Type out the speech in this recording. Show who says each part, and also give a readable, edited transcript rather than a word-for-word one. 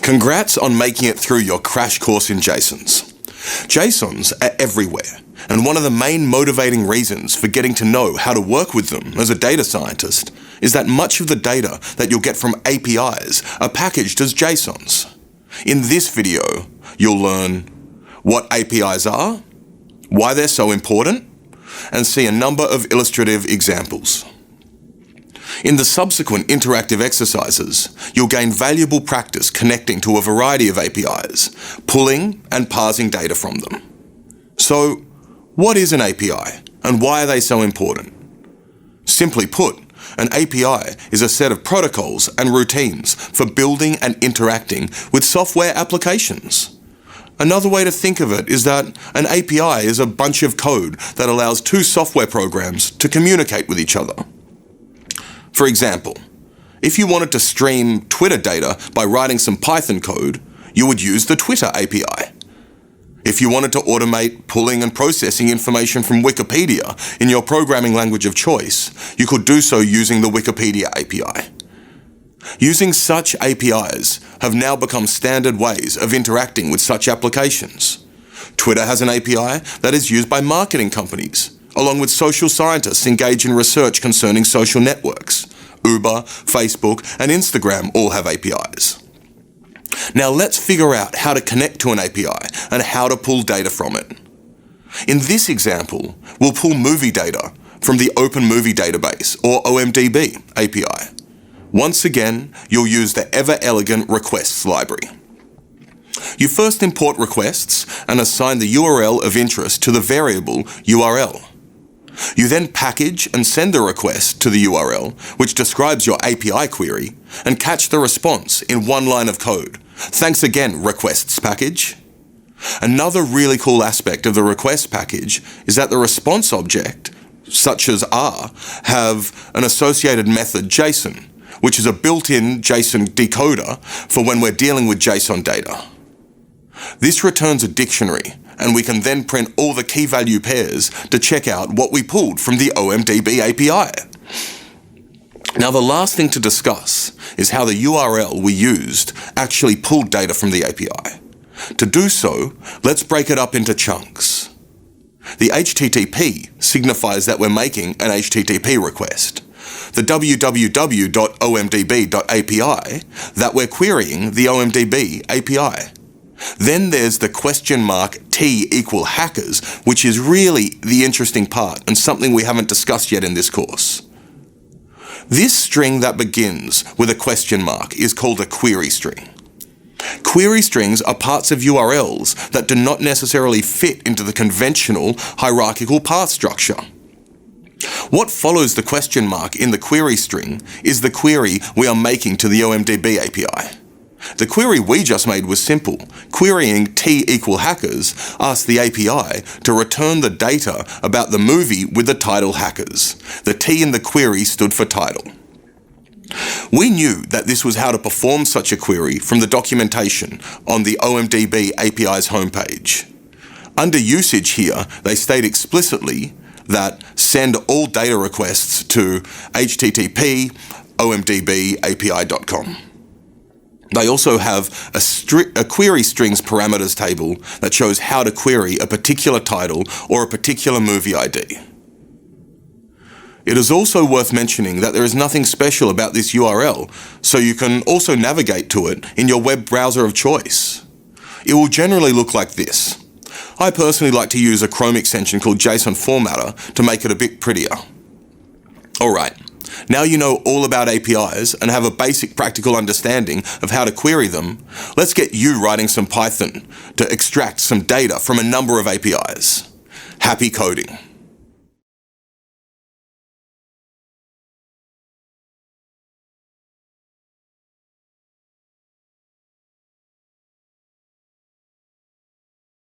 Speaker 1: Congrats on making it through your crash course in JSONs. JSONs are everywhere, and one of the main motivating reasons for getting to know how to work with them as a data scientist is that much of the data that you'll get from APIs are packaged as JSONs. In this video, you'll learn what APIs are, why they're so important, and see a number of illustrative examples. In the subsequent interactive exercises, you'll gain valuable practice connecting to a variety of APIs, pulling and parsing data from them. So, what is an API, and why are they so important? Simply put, an API is a set of protocols and routines for building and interacting with software applications. Another way to think of it is that an API is a bunch of code that allows two software programs to communicate with each other. For example, if you wanted to stream Twitter data by writing some Python code, you would use the Twitter API. If you wanted to automate pulling and processing information from Wikipedia in your programming language of choice, you could do so using the Wikipedia API. Using such APIs have now become standard ways of interacting with such applications. Twitter has an API that is used by marketing companies, along with social scientists engaged in research concerning social networks. Uber, Facebook, and Instagram all have APIs. Now let's figure out how to connect to an API and how to pull data from it. In this example, we'll pull movie data from the Open Movie Database, or OMDb API. Once again, you'll use the ever-elegant requests library. You first import requests and assign the URL of interest to the variable URL. You then package and send the request to the URL, which describes your API query, and catch the response in one line of code. Thanks again, requests package. Another really cool aspect of the request package is that the response object, such as R, have an associated method JSON, which is a built-in JSON decoder for when we're dealing with JSON data. This returns a dictionary, and we can then print all the key value pairs to check out what we pulled from the OMDb API. Now the last thing to discuss is how the URL we used actually pulled data from the API. To do so, let's break it up into chunks. The HTTP signifies that we're making an HTTP request. The www.omdb.api, that we're querying the OMDb API. Then there's the $T=hackers, which is really the interesting part and something we haven't discussed yet in this course. This string that begins with a question mark is called a query string. Query strings are parts of URLs that do not necessarily fit into the conventional hierarchical path structure. What follows the question mark in the query string is the query we are making to the OMDb API. The query we just made was simple. Querying T=hackers asked the API to return the data about the movie with the title Hackers. The T in the query stood for title. We knew that this was how to perform such a query from the documentation on the OMDb API's homepage. Under usage here, they state explicitly that send all data requests to http://omdbapi.com. They also have a query strings parameters table that shows how to query a particular title or a particular movie ID. It is also worth mentioning that there is nothing special about this URL, so you can also navigate to it in your web browser of choice. It will generally look like this. I personally like to use a Chrome extension called JSON Formatter to make it a bit prettier. Alright. Now you know all about APIs and have a basic practical understanding of how to query them, let's get you writing some Python to extract some data from a number of APIs. Happy coding!